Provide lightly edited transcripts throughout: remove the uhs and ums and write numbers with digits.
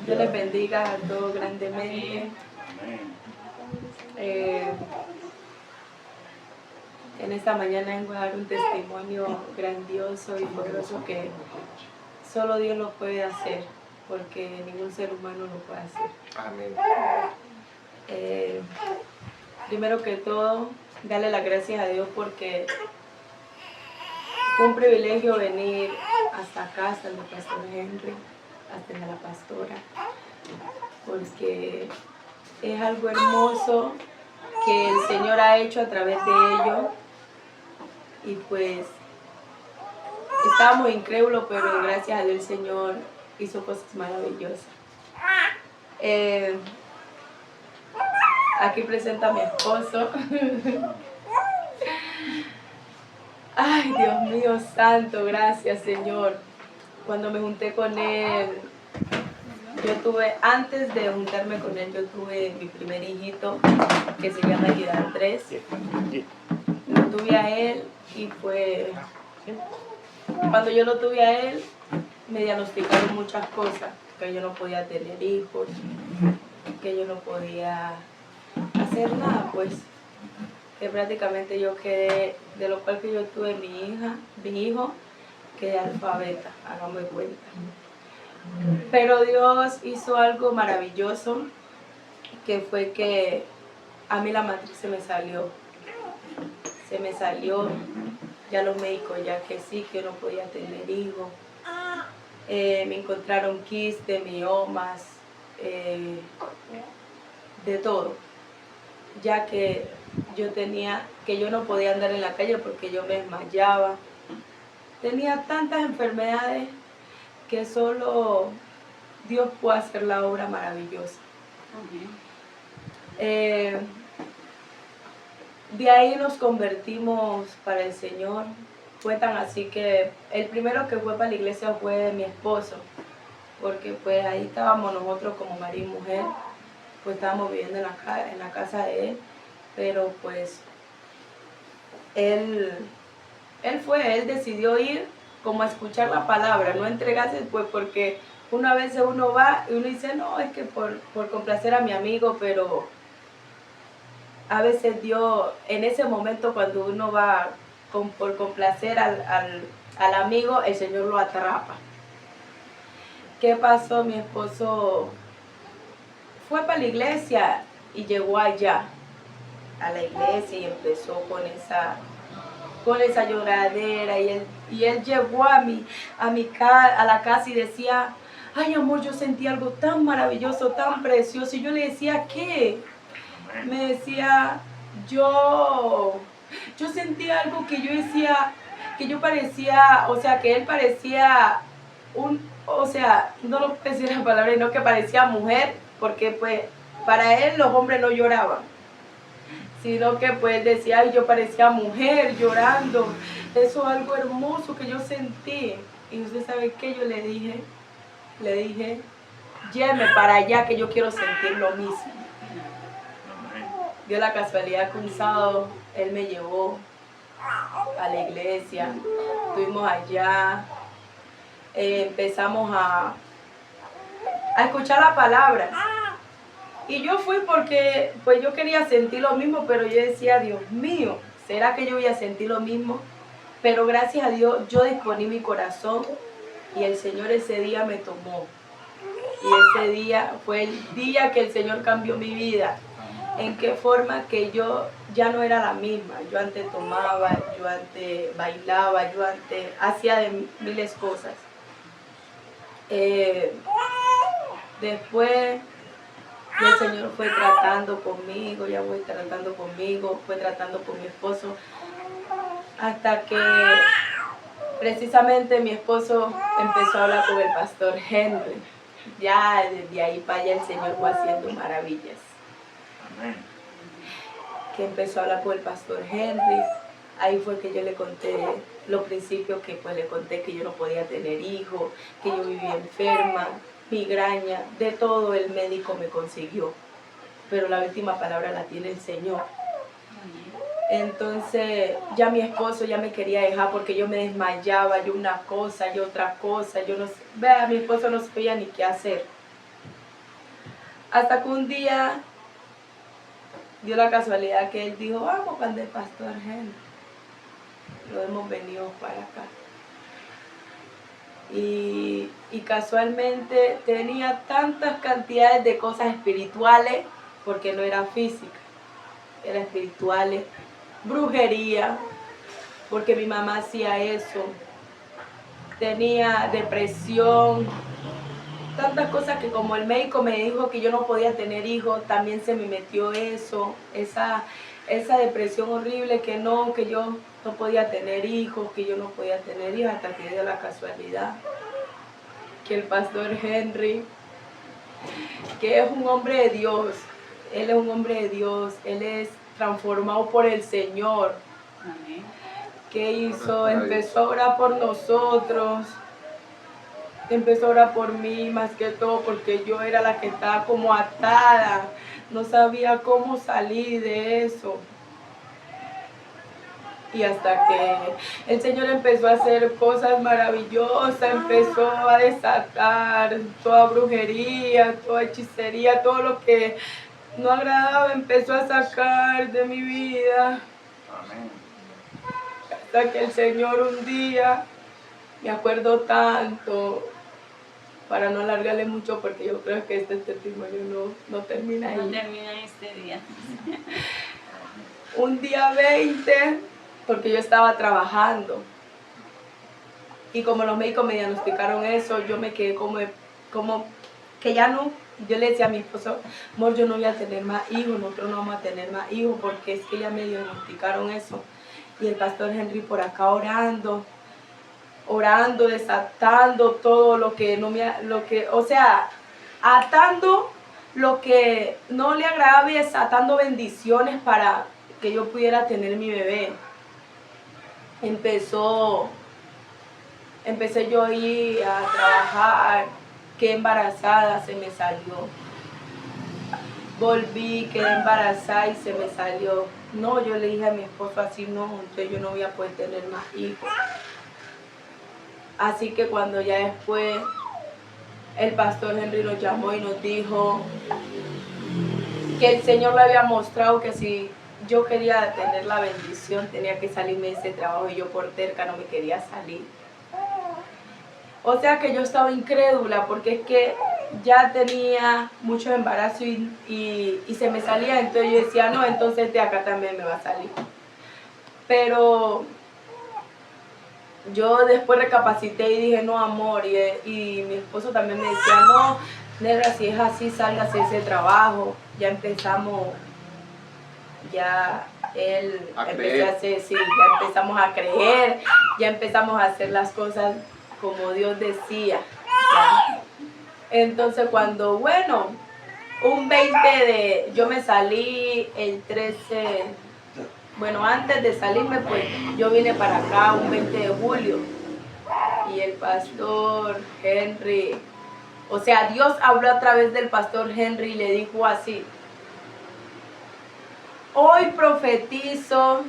Dios les bendiga a todos grandemente. En esta mañana vengo a dar un testimonio grandioso y poderoso que solo Dios lo puede hacer, porque ningún ser humano lo puede hacer. Amén. Primero que todo, darle las gracias a Dios porque fue un privilegio venir hasta acá, hasta el pastor Henry, hasta la pastora, porque es algo hermoso que el Señor ha hecho a través de ellos. Y pues estábamos incrédulos, pero gracias a Dios el Señor hizo cosas maravillosas. Aquí presenta a mi esposo. Ay, Dios mío santo, gracias Señor. Cuando me junté con él, antes de juntarme con él, yo tuve mi primer hijito que se llama Gidal 3. Lo tuve a él y pues cuando yo lo tuve a él, me diagnosticaron muchas cosas, que yo no podía tener hijos, que yo no podía hacer nada, pues que prácticamente yo quedé, de lo cual que yo tuve mi hijo, quedé alfabeta, hágame cuenta. Pero Dios hizo algo maravilloso, que fue que a mí la matriz se me salió, ya los médicos ya que sí, que no podía tener hijos, me encontraron quistes, miomas, de todo, ya que yo no podía andar en la calle porque yo me desmayaba. Tenía tantas enfermedades que solo Dios puede hacer la obra maravillosa. De ahí nos convertimos para el Señor. Fue tan así que el primero que fue para la iglesia fue mi esposo, porque pues ahí estábamos nosotros como marido y mujer, pues estábamos viviendo en la casa de él, pero pues él decidió ir como a escuchar la palabra, no entregarse pues porque una vez uno va y uno dice, no, es que por complacer a mi amigo, pero a veces Dios, en ese momento cuando uno va por complacer al amigo, el Señor lo atrapa. ¿Qué pasó? Mi esposo fue para la iglesia y llegó allá a la iglesia y empezó con esa lloradera y él llegó a la casa y decía, ay amor, yo sentí algo tan maravilloso, tan precioso. Y yo le decía, ¿qué? Me decía, yo sentí algo que yo decía, que yo parecía, o sea, que él parecía no lo puedo decir la palabra, no, que parecía mujer, porque pues para él los hombres no lloraban, sino que pues decía, ay, yo parecía mujer llorando. Eso es algo hermoso que yo sentí. Y usted sabe qué yo le dije, lléveme para allá que yo quiero sentir lo mismo. Dio la casualidad que un sábado él me llevó a la iglesia, estuvimos allá, empezamos a escuchar la palabra. Y yo fui porque pues yo quería sentir lo mismo, pero yo decía, Dios mío, ¿será que yo voy a sentir lo mismo? Pero gracias a Dios yo disponí mi corazón y el Señor ese día me tomó. Y ese día fue el día que el Señor cambió mi vida. ¿En qué forma? Que yo ya no era la misma. Yo antes tomaba, yo antes bailaba, yo antes hacía de miles cosas. Después el Señor fue tratando conmigo, fue tratando con mi esposo, hasta que precisamente mi esposo empezó a hablar con el pastor Henry. Ya desde ahí para allá el Señor fue haciendo maravillas. Que empezó a hablar con el pastor Henry, ahí fue que yo le conté los principios, que pues le conté que yo no podía tener hijos, que yo vivía enferma, migraña, de todo el médico me consiguió, pero la última palabra la tiene el Señor. Entonces ya mi esposo ya me quería dejar porque yo me desmayaba, yo una cosa, yo otra cosa, yo no sé, vea, mi esposo no sabía ni qué hacer. Hasta que un día dio la casualidad que él dijo, vamos cuando el pastor Henry. Lo hemos venido para acá. Y casualmente tenía tantas cantidades de cosas espirituales, porque no era física, era espirituales, brujería, porque mi mamá hacía eso, tenía depresión, tantas cosas que como el médico me dijo que yo no podía tener hijos, también se me metió eso, esa depresión horrible que yo no podía tener hijos, hasta que dio la casualidad que el pastor Henry, que es un hombre de Dios, él es un hombre de Dios, él es transformado por el Señor. Amén. ¿Qué hizo? Empezó a orar por nosotros, empezó a orar por mí más que todo porque yo era la que estaba como atada, no sabía cómo salir de eso. Y hasta que el Señor empezó a hacer cosas maravillosas, empezó a desatar toda brujería, toda hechicería, todo lo que no agradaba, empezó a sacar de mi vida. Amén. Hasta que el Señor un día, me acuerdo tanto, para no alargarle mucho porque yo creo que este testimonio no termina ahí. No termina este día. Un día 20, porque yo estaba trabajando y como los médicos me diagnosticaron eso, yo me quedé como que ya no. Yo le decía a mi esposo, amor, yo no voy a tener más hijos, nosotros no vamos a tener más hijos porque es que ya me diagnosticaron eso. Y el pastor Henry por acá orando, desatando todo lo que atando lo que no le agradaba y desatando bendiciones para que yo pudiera tener mi bebé. Empecé yo a ir a trabajar, quedé embarazada, se me salió. Volví, quedé embarazada y se me salió. No, yo le dije a mi esposo así, no, entonces yo no voy a poder tener más hijos. Así que cuando ya después el pastor Henry nos llamó y nos dijo que el Señor le había mostrado que si yo quería tener la bendición tenía que salirme de ese trabajo y yo por terca no me quería salir. O sea que yo estaba incrédula porque es que ya tenía muchos embarazos y se me salía, entonces yo decía, no, entonces de acá también me va a salir. Pero yo después recapacité y dije, no, amor, y mi esposo también me decía, no, negra, si es así, sálgase de ese trabajo. Ya empezamos, ya él empezó a hacer, sí, ya empezamos a creer, ya empezamos a hacer las cosas como Dios decía. ¿Ya? Entonces cuando, bueno, un 20 yo me salí el 13, bueno, antes de salirme, pues yo vine para acá un 20 de julio y el pastor Henry, o sea, Dios habló a través del pastor Henry y le dijo así, hoy profetizo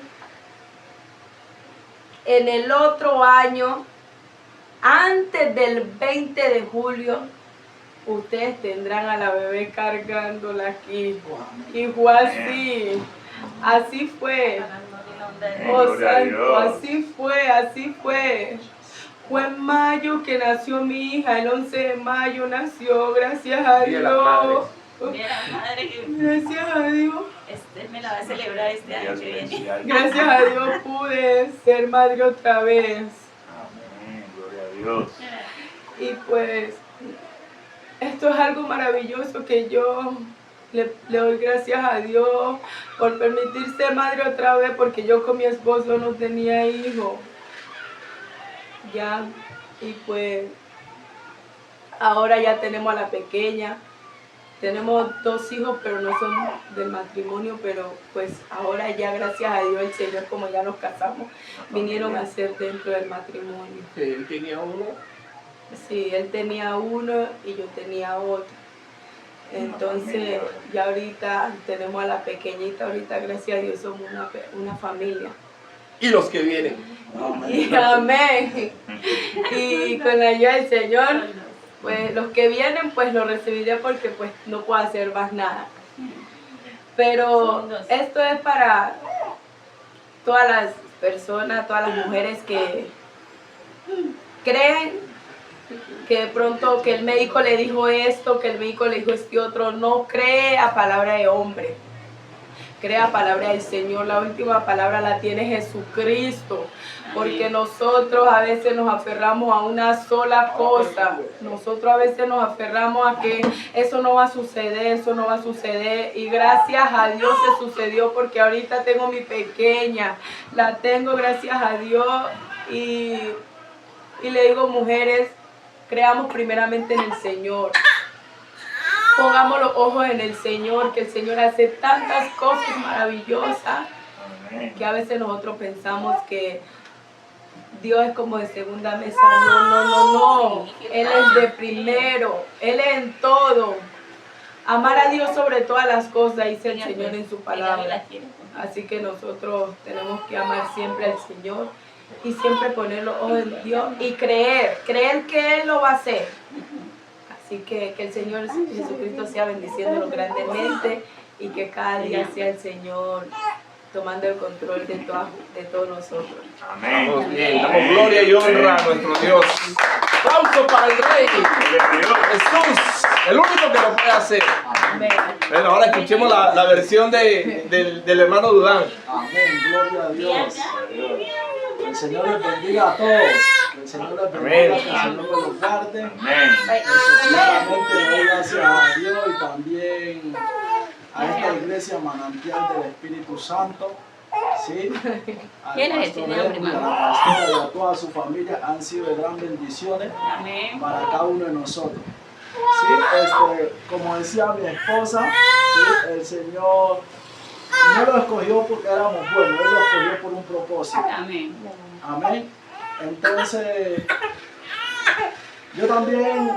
en el otro año, antes del 20 de julio, ustedes tendrán a la bebé cargándola aquí. Y fue así. Así fue. Oh, santo, así fue. Fue en mayo que nació mi hija, el 11 de mayo nació, gracias a Dios. Mira, madre, Gracias a Dios. me la va a celebrar este año que viene. Gracias a Dios pude ser madre otra vez. Amén, gloria a Dios. Y pues, esto es algo maravilloso que yo le doy gracias a Dios por permitir ser madre otra vez, porque yo con mi esposo no tenía hijo. Ya, y pues, ahora ya tenemos a la pequeña. Tenemos 2 hijos, pero no son del matrimonio, pero pues ahora ya gracias a Dios el Señor, como ya nos casamos, vinieron a ser dentro del matrimonio. ¿Él tenía uno? Sí, él tenía uno y yo tenía otro. Entonces, ya ahorita tenemos a la pequeñita, ahorita gracias a Dios somos una familia. Y los que vienen. Y amén. Y con la ayuda del Señor, pues los que vienen, pues los recibiré porque pues no puedo hacer más nada. Pero esto es para todas las personas, todas las mujeres que creen que de pronto que el médico le dijo esto, que el médico le dijo este otro. No cree a palabra de hombre, cree a palabra del Señor. La última palabra la tiene Jesucristo, porque nosotros a veces nos aferramos a una sola cosa. Nosotros a veces nos aferramos a que eso no va a suceder, eso no va a suceder. Y gracias a Dios se sucedió, porque ahorita tengo mi pequeña, la tengo gracias a Dios. Y le digo, mujeres, creamos primeramente en el Señor. Pongamos los ojos en el Señor, que el Señor hace tantas cosas maravillosas que a veces nosotros pensamos que Dios es como de segunda mesa. No. Él es de primero, Él es en todo. Amar a Dios sobre todas las cosas, dice el Señor en su palabra. Así que nosotros tenemos que amar siempre al Señor y siempre poner los ojos en Dios y creer que Él lo va a hacer. Así que el Señor Jesucristo sea bendiciéndolo grandemente y que cada día sea el Señor tomando el control de todos nosotros. Amén. Vamos bien, damos gloria y honra a nuestro Dios. ¡Aplauso para el Rey! Jesús, el único que lo puede hacer. Amén. Bueno, ahora escuchemos la versión del hermano Durán. Amén, gloria a Dios. Que el Señor les bendiga a todos. Que el Señor les bendiga, que el Señor me los guarde. Amén. Especialmente le doy gracias a Dios y también a esta iglesia manantial del Espíritu Santo. Sí, al ¿Quién es pastor este nombre, Henry, a la pastora y a toda su familia han sido de gran bendiciones Amén. para cada uno de nosotros. Sí, como decía mi esposa, sí, el Señor no lo escogió porque éramos buenos, Él lo escogió por un propósito. Amén. Amén. Entonces, yo también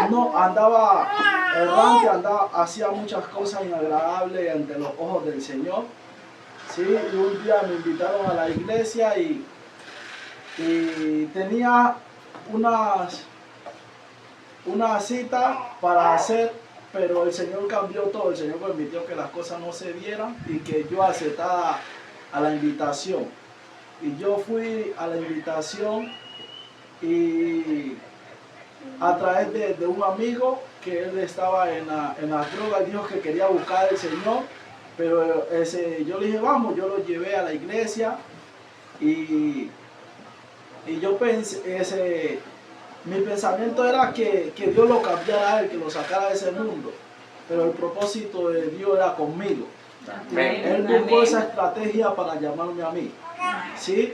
no andaba errante, hacía muchas cosas inagradables ante los ojos del Señor. Sí, y un día me invitaron a la iglesia y tenía una cita para hacer, pero el Señor cambió todo. El Señor permitió que las cosas no se dieran y que yo aceptara a la invitación. Y yo fui a la invitación y a través de un amigo que él estaba en las drogas, dijo que quería buscar al Señor, pero yo le dije, vamos, yo lo llevé a la iglesia y yo pensé, mi pensamiento era que Dios lo cambiara a él, que lo sacara de ese mundo, pero el propósito de Dios era conmigo. Él buscó esa estrategia para llamarme a mí. ¿Sí?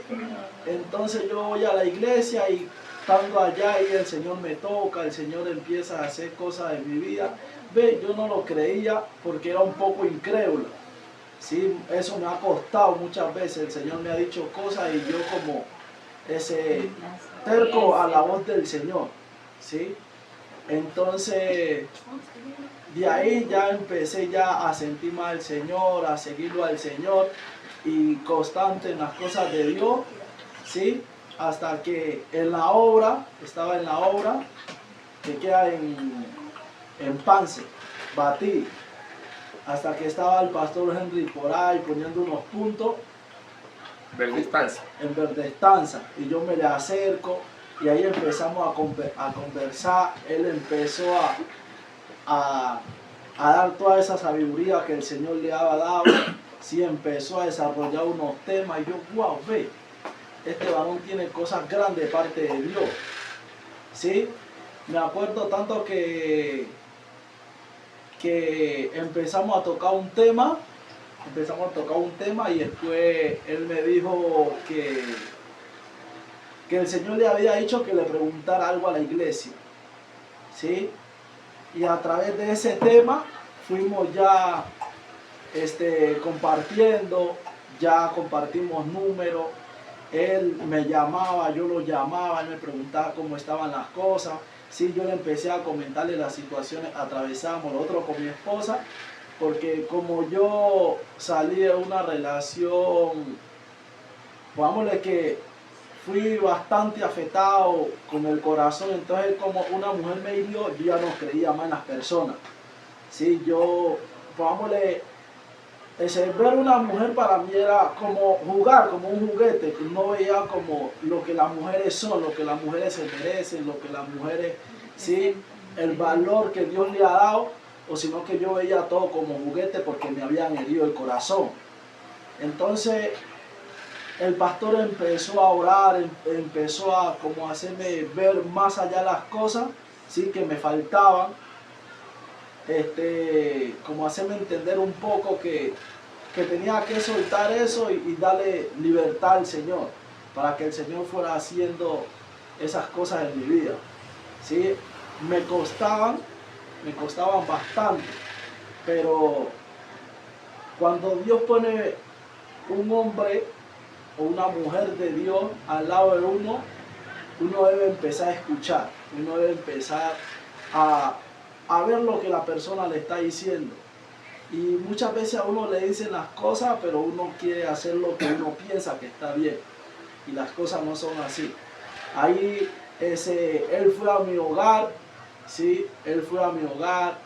Entonces yo voy a la iglesia y estando allá y el Señor me toca, el Señor empieza a hacer cosas en mi vida. Ve, yo no lo creía porque era un poco incrédulo. ¿Sí? Eso me ha costado muchas veces. El Señor me ha dicho cosas y yo como terco a la voz del Señor. ¿Sí? Entonces, de ahí ya empecé ya a sentir más al Señor, a seguirlo al Señor y constante en las cosas de Dios, ¿sí? Hasta que estaba en la obra que queda en Pance, Batí, hasta que estaba el pastor Henry por ahí poniendo unos puntos en Verde Estanza, y yo me le acerco y ahí empezamos a conversar. Él empezó a dar toda esa sabiduría que el Señor le había dado. Sí, empezó a desarrollar unos temas y yo, wow, ve, este varón tiene cosas grandes de parte de Dios. Sí, me acuerdo tanto que empezamos a tocar un tema y después él me dijo que el Señor le había dicho que le preguntara algo a la iglesia. ¿Sí? Y a través de ese tema fuimos ya compartiendo, ya compartimos números. Él me llamaba, yo lo llamaba, él me preguntaba cómo estaban las cosas. sí, yo le empecé a comentarle las situaciones, atravesamos lo otro con mi esposa, porque como yo salí de una relación, pongámosle que fui bastante afectado con el corazón, entonces como una mujer me hirió, yo ya no creía más en las personas. Sí, yo, pongámosle, ver una mujer para mí era como jugar, como un juguete, que no veía como lo que las mujeres son, lo que las mujeres se merecen, lo que las mujeres, sí, el valor que Dios le ha dado, o sino que yo veía todo como juguete porque me habían herido el corazón. Entonces el pastor empezó a orar, empezó a como hacerme ver más allá las cosas, sí, que me faltaban, como hacerme entender un poco que tenía que soltar eso y darle libertad al Señor, para que el Señor fuera haciendo esas cosas en mi vida. ¿Sí? Me costaban bastante, pero cuando Dios pone un hombre o una mujer de Dios al lado de uno debe empezar a escuchar, uno debe empezar a ver lo que la persona le está diciendo. Y muchas veces a uno le dicen las cosas, pero uno quiere hacer lo que uno piensa que está bien. Y las cosas no son así. Ahí él fue a mi hogar, ¿sí? Él fue a mi hogar.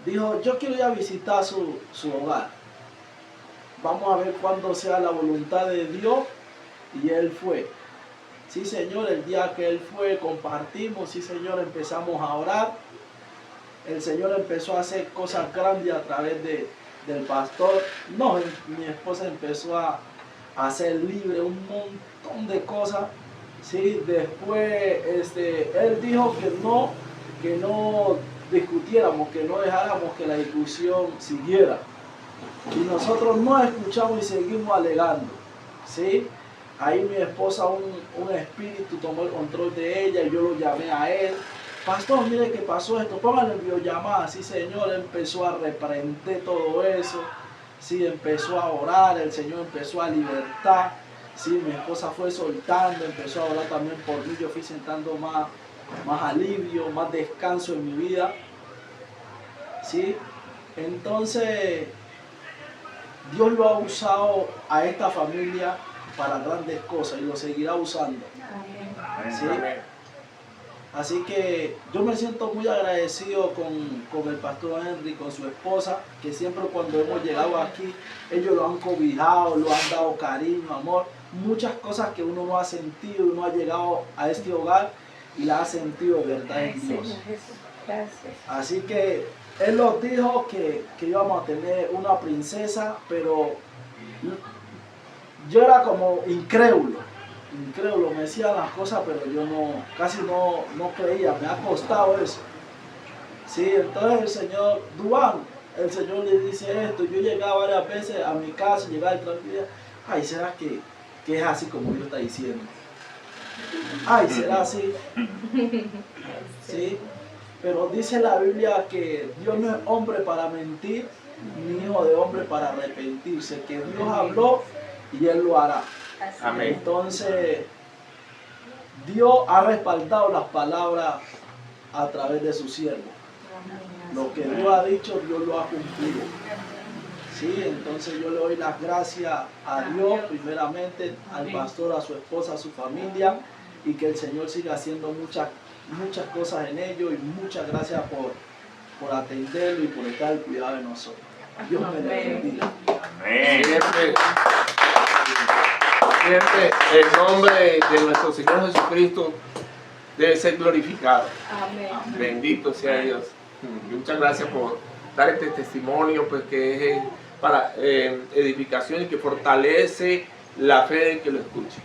Dijo, yo quiero ir a visitar su hogar. Vamos a ver cuándo sea la voluntad de Dios. Y él fue. Sí, Señor, el día que él fue, compartimos. Sí, Señor, empezamos a orar. El Señor empezó a hacer cosas grandes a través del pastor. No, mi esposa empezó a hacer libre un montón de cosas. ¿Sí? Después él dijo que no discutiéramos, que no dejáramos que la discusión siguiera. Y nosotros no escuchamos y seguimos alegando. ¿Sí? Ahí mi esposa, un espíritu tomó el control de ella y yo lo llamé a él. Pastor, mire que pasó esto, póngale en videollamada. Sí, Señor, empezó a reprender todo eso. Sí, empezó a orar, el Señor empezó a libertar. Sí, mi esposa fue soltando, empezó a orar también por mí. Yo fui sentando más alivio, más descanso en mi vida. Sí, entonces Dios lo ha usado a esta familia para grandes cosas y lo seguirá usando. ¿Sí? Así que yo me siento muy agradecido con el pastor Henry, con su esposa, que siempre cuando hemos llegado aquí, ellos lo han cobijado, lo han dado cariño, amor, muchas cosas que uno no ha sentido, uno ha llegado a este hogar y la ha sentido de verdad en Dios. Gracias. Así que él nos dijo que íbamos a tener una princesa, pero yo era como incrédulo, me decían las cosas, pero yo casi no creía, me ha costado eso. Sí, entonces el señor Duan, el Señor le dice esto, yo llegaba varias veces a mi casa, llegaba tranquila, ay, ¿será que es así como Dios está diciendo? Ay, ¿será así? Sí, pero dice la Biblia que Dios no es hombre para mentir, ni hijo de hombre para arrepentirse, que Dios habló y Él lo hará. Amén. Entonces, Dios ha respaldado las palabras a través de su siervo. Lo que Dios ha dicho, Dios lo ha cumplido. Sí, entonces yo le doy las gracias a Dios, primeramente al pastor, a su esposa, a su familia, y que el Señor siga haciendo muchas cosas en ellos, y muchas gracias por atenderlo y por estar al cuidado de nosotros. Dios me bendiga. Amén. Siempre el nombre de nuestro Señor Jesucristo debe ser glorificado. Amén. Bendito sea Dios. Muchas gracias por dar este testimonio, pues que es para edificación y que fortalece la fe del que lo escuche.